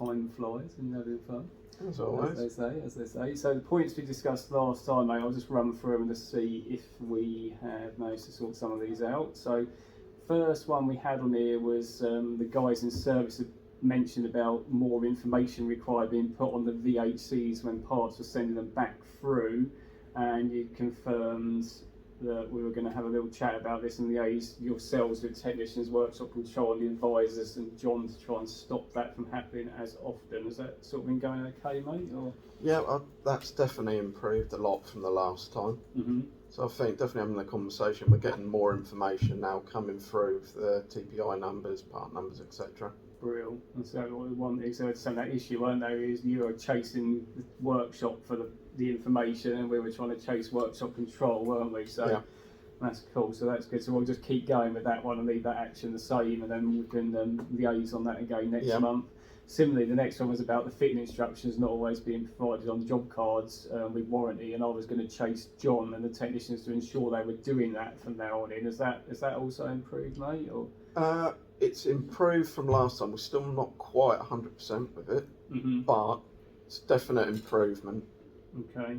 time flies and having fun. As always. As they say. So the points we discussed last time, mate, I'll just run through them to see if we have managed to sort some of these out. So first one we had on here was the guys in service had mentioned about more information required being put on the VHCs when parts were sending them back through, and you confirmed that we were going to have a little chat about this and liaise yourselves with technicians, workshop control, and the advisors, and John to try and stop that from happening as often. Has that sort of been going okay, mate? Or? Yeah, that's definitely improved a lot from the last time. Mm-hmm. So I think definitely having the conversation, we're getting more information now coming through the TPI numbers, part numbers, etc. Real. And so what we wanted, so that issue, weren't there, is you were chasing the workshop for the information, and we were trying to chase workshop control, weren't we? So yeah. That's cool. So that's good. So we'll just keep going with that one and leave that action the same, and then we can liaise on that again next month. Similarly, the next one was about the fitting instructions not always being provided on job cards with warranty, and I was going to chase John and the technicians to ensure they were doing that from now on in. Is that also improved, mate? Or? It's improved from last time. We're still not quite 100% with it, but it's definite improvement. Okay.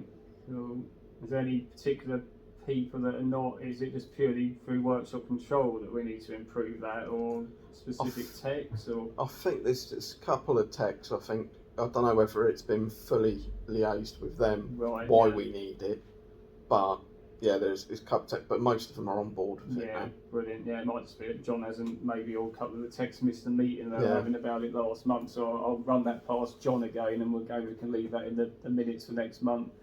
So is there any particular people that are not? Is it just purely through workshop control that we need to improve that, or specific techs? Or I think there's just a couple of techs. I don't know whether it's been fully liaised with them why we need it, but yeah, there's a couple of techs, but most of them are on board with it now. Brilliant. Yeah, it might just be that John hasn't, maybe, or a couple of the techs missed the meeting they were having about it last month, so I'll run that past John again, and we can leave that in the minutes for next month.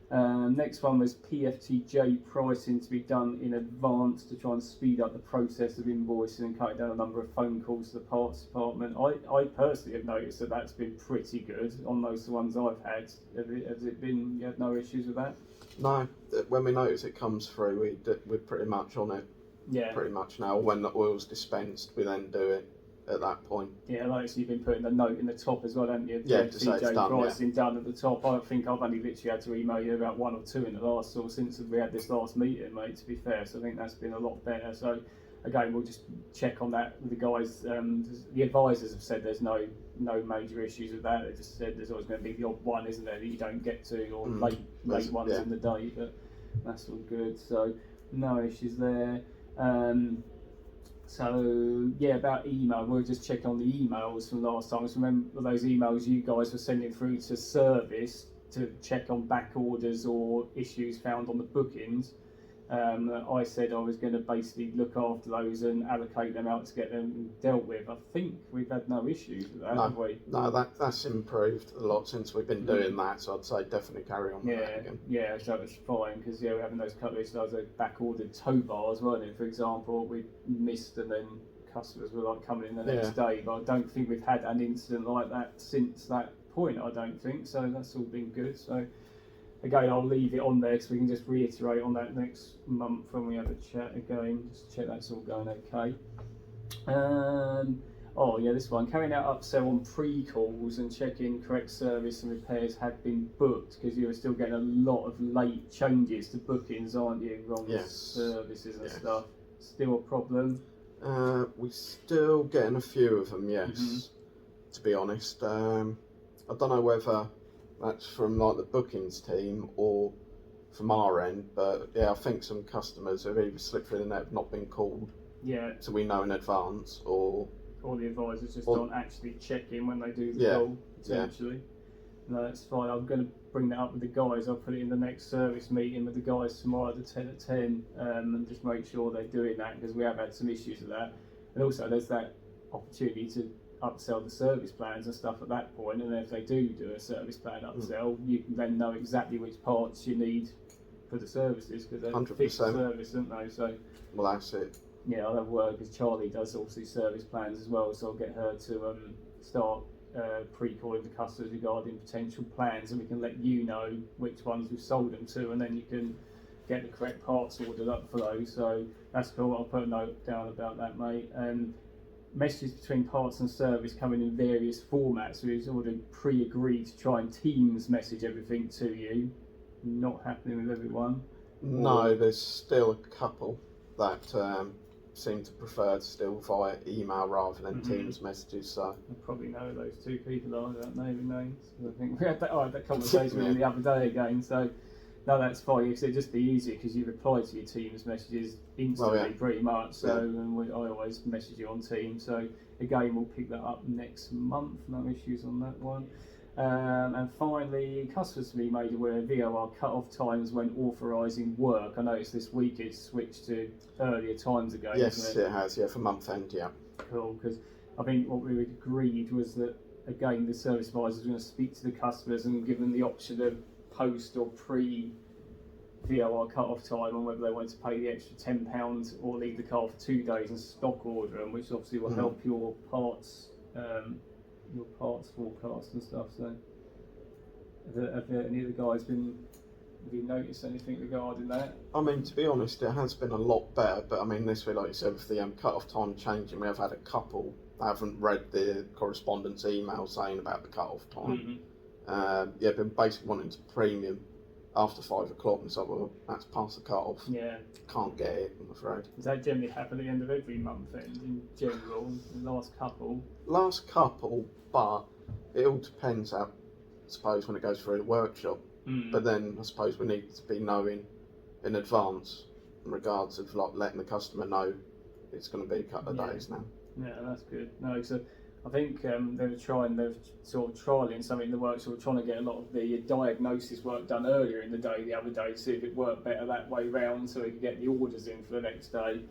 Next one was PFTJ pricing to be done in advance to try and speed up the process of invoicing and cut down a number of phone calls to the parts department. I personally have noticed that that's been pretty good on most of the ones I've had. Has it been, you had no issues with that? No, when we notice it comes through, we're pretty much on it. Yeah. Pretty much now. When the oil's dispensed, we then do it at that point. Yeah, like so you've been putting the note in the top as well, haven't you? Yeah, to say it's done, pricing done at the top. I think I've only literally had to email you about one or two in the last, or since we had this last meeting, mate, to be fair. So I think that's been a lot better. So again, we'll just check on that with the guys. The advisors have said there's no major issues with that. They just said there's always going to be the odd one, isn't there, that you don't get to, or late ones in the day, but that's all good. So no issues there. So yeah, about email, we'll just check on the emails from last time. So remember those emails you guys were sending through to service to check on back orders or issues found on the bookings. I said I was going to basically look after those and allocate them out to get them dealt with. I think we've had no issues with that, have we? No, that's improved a lot since we've been doing that, so I'd say definitely carry on with that again. Yeah, so it's fine, because we're having those couple of those back-ordered tow bars, weren't it, for example, we missed, and then customers were like coming in the next day, but I don't think we've had an incident like that since that point, I don't think, so that's all been good. So again, I'll leave it on there so we can just reiterate on that next month when we have a chat again, just to check that's all going okay. Oh yeah, this one, carrying out upsell on pre-calls and checking correct service and repairs had been booked, because you were still getting a lot of late changes to bookings, aren't you? Wrong services and stuff. Still a problem? We're still getting a few of them, yes, to be honest. I don't know whether that's from like the bookings team or from our end, but yeah, I think some customers have either slipped through the net, have not been called, so we know in advance, or the advisors just don't actually check in when they do the call, potentially. No, that's fine. I'm going to bring that up with the guys. I'll put it in the next service meeting with the guys tomorrow at 10 at 10, and just make sure they're doing that, because we have had some issues with that. And also there's that opportunity to upsell the service plans and stuff at that point, and then if they do a service plan upsell, you can then know exactly which parts you need for the services, because they're 100%. fixed service, aren't they? So well, that's it. Yeah, I'll have word, because Charlie does obviously service plans as well, so I'll get her to start pre-calling the customers regarding potential plans, and we can let you know which ones we've sold them to, and then you can get the correct parts ordered up for those. So that's cool. I'll put a note down about that, mate. And messages between parts and service coming in various formats. We've already pre-agreed to try and Teams message everything to you. Not happening with everyone. No, there's still a couple that seem to prefer still via email rather than Teams messages. So I probably know those two people are without naming names. I think we had that conversation with them the other day again. So no, that's fine. Because it'd just be easier because you reply to your Teams messages instantly, pretty much. So and I always message you on Teams. So again, we'll pick that up next month. No issues on that one. And finally, customers to be made aware of VOR cut-off times when authorising work. I noticed this week it's switched to earlier times again. Yes, it has. Yeah, for month end. Yeah. Cool, because I think what we agreed was that again the service advisor is going to speak to the customers and give them the option of post or pre VOR cut-off time on whether they want to pay the extra £10 or leave the car for 2 days and stock order them, which obviously will help your parts forecast and stuff. So have any of the guys have you noticed anything regarding that? I mean, to be honest, it has been a lot better, but I mean, this way, like you said, with the cut-off time changing, we have had a couple that haven't read the correspondence email saying about the cut-off time. Been basically wanting to premium after 5 o'clock, and so, well, that's past the cut-off. Yeah. Can't get it, I'm afraid. Does that generally happen at the end of every month end in general? The last couple? Last couple, but it all depends, I suppose, when it goes through the workshop. But then I suppose we need to be knowing in advance in regards of like letting the customer know it's going to be a couple of days now. Yeah, that's good. No, so I think they're sort of trialling something in the workshop, trying to get a lot of the diagnosis work done earlier in the day the other day to see if it worked better that way round, so we can get the orders in for the next day.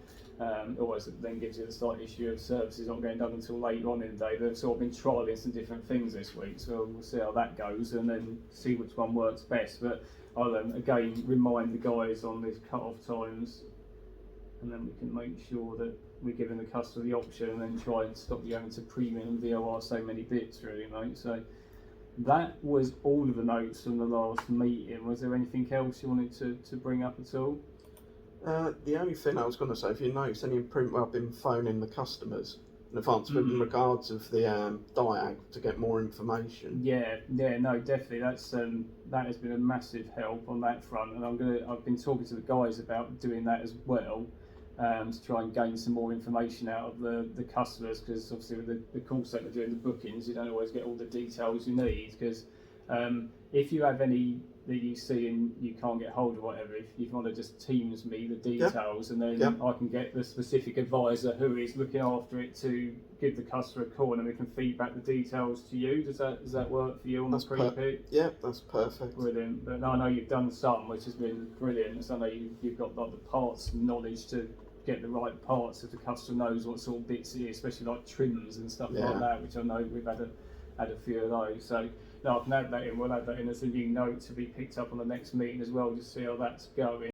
Always then gives you the slight issue of services not getting done until later on in the day. They've sort of been trialling some different things this week, so we'll see how that goes and then see which one works best. But I'll again remind the guys on these cut-off times, and then we can make sure that we're giving the customer the option and then try and stop you having to premium and VOR so many bits, really, mate. So that was all of the notes from the last meeting. Was there anything else you wanted to bring up at all? The only thing I was going to say, if you notice any improvement, I've been phoning the customers in advance in regards of the diag to get more information. Yeah, no, definitely. That has been a massive help on that front, and I've been talking to the guys about doing that as well, to try and gain some more information out of the customers, because obviously with the call centre doing the bookings, you don't always get all the details you need. Because if you have any that you see and you can't get hold of, whatever, if you want to just Teams me the details, and then I can get the specific advisor who is looking after it to give the customer a call, and then we can feed back the details to you. Does that work for you on the pre-pick? Yeah, that's perfect. Brilliant. But I know you've done some, which has been brilliant. So I know you've got like the parts knowledge to get the right parts if the customer knows what sort of bits it is, especially like trims and stuff like that, which I know we've had a few of those. So no, I can add that in. We'll add that in as a new note to be picked up on the next meeting as well, to see how that's going.